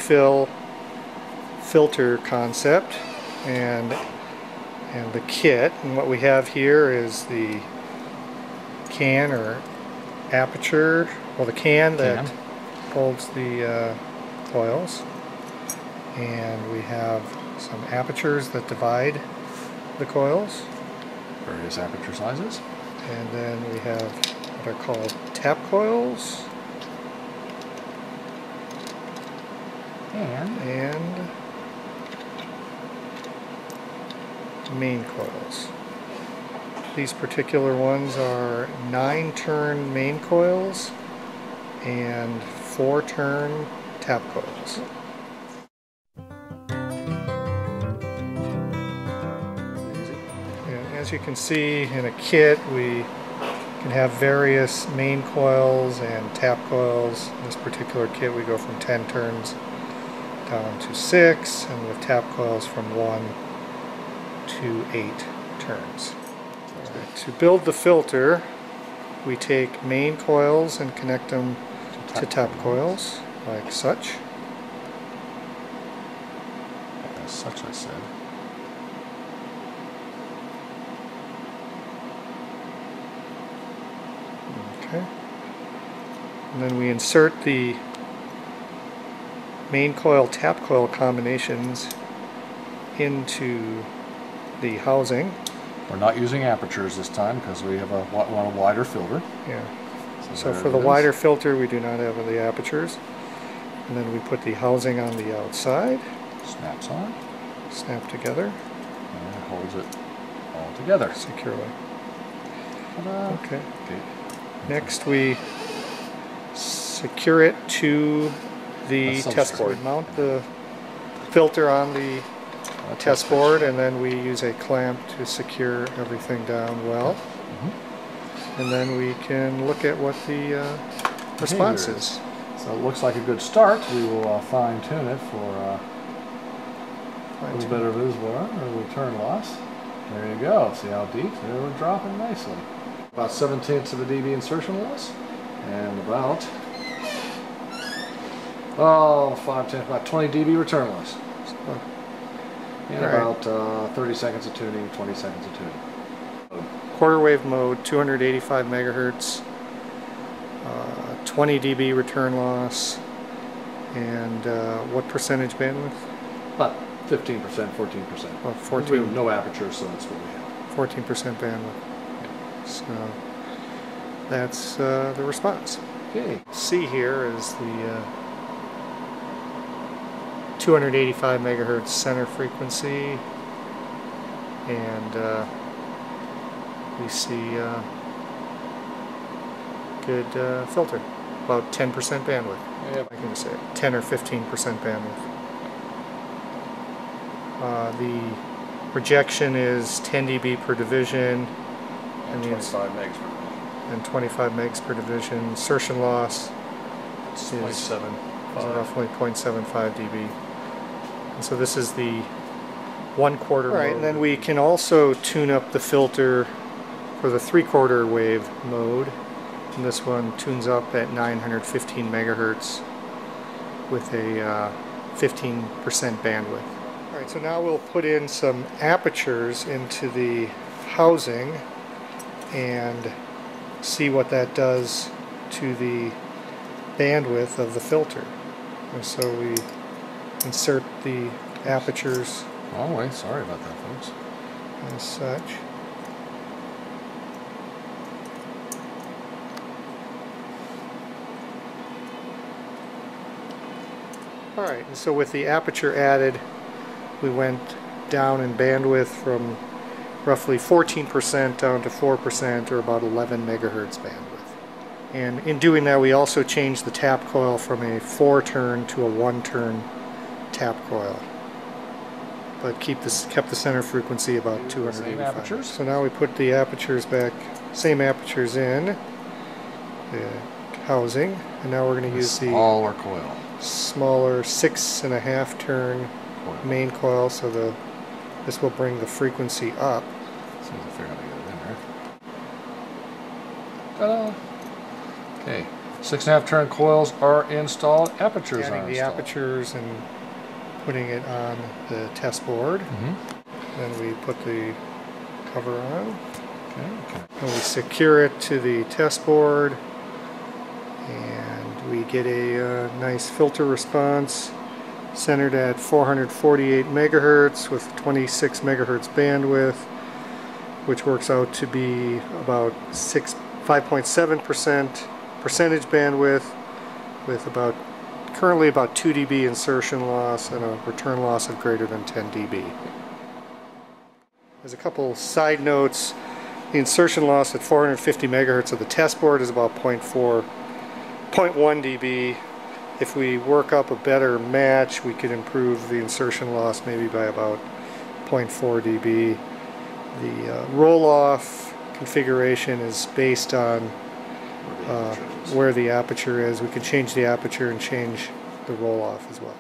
EZFil filter concept and the kit. And what we have here is the can or aperture, well, the can that holds the coils, and we have some apertures that divide the coils, various aperture sizes, and then we have what are called tap coils and main coils. These particular ones are 9-turn main coils and 4-turn tap coils. And as you can see in a kit, we can have various main coils and tap coils. In this particular kit we go from 10 turns down to 6, and with tap coils from 1 to 8 turns. Right. To build the filter, we take main coils and connect them to tap coils, like such. As such, I said. Okay. And then we insert the main coil tap coil combinations into the housing. We're not using apertures this time because we have want a wider filter. Yeah. So for the wider filter we do not have the apertures. And then we put the housing on the outside. Snaps on. Snap together. And it holds it all together. Securely. Okay. Next we secure it to the test board. Mount the filter on the test board, and then we use a clamp to secure everything down well. And then we can look at what the response is. So it looks like a good start. We will fine-tune it for a little bit of reservoir or return loss. There you go. See how deep? There we're dropping nicely. About 7/10 of a dB insertion loss, and about 5/10, about 20 dB return loss. And about 30 seconds of tuning, 20 seconds of tuning. Quarter wave mode, 285 megahertz, 20 dB return loss, and what percentage bandwidth? About 15%, 14%. Well, 14. We have no aperture, so that's what we have. 14% bandwidth. So that's the response. Okay. C here is the 285 megahertz center frequency, and we see good filter, about 10% bandwidth. Yep. I can say 10 or 15% bandwidth. The rejection is 10 dB per division, and 25 megs per division. And 25 megs per division. Insertion loss is roughly 0.75 dB. And so this is the 1/4 mode. Right, and then we can also tune up the filter for the 3/4 wave mode. And this one tunes up at 915 megahertz with a 15% bandwidth. Alright, so now we'll put in some apertures into the housing and see what that does to the bandwidth of the filter. And so we insert the apertures. Wrong way, sorry about that, folks. As such. Alright, and so with the aperture added, we went down in bandwidth from roughly 14% down to 4%, or about 11 megahertz bandwidth. And in doing that, we also changed the tap coil from a 4-turn to a 1-turn tap coil, but kept the center frequency about 285. So now we put the apertures back, same apertures in the housing, and now we're going to use the smaller 6.5 turn main coil, so this will bring the frequency up. As soon as I figure out how to get it in there. Ta-da! Okay, 6.5 turn coils are installed. Apertures are installed. Adding the apertures and putting it on the test board. Then we put the cover on. Okay. And we secure it to the test board. And we get a nice filter response centered at 448 megahertz with 26 megahertz bandwidth, which works out to be about 5.7% percentage bandwidth, with currently about 2 dB insertion loss and a return loss of greater than 10 dB. There's a couple side notes. The insertion loss at 450 megahertz of the test board is about 0.1 dB. If we work up a better match, we could improve the insertion loss maybe by about 0.4 dB. The roll-off configuration is based on where the aperture is. We can change the aperture and change the roll-off as well.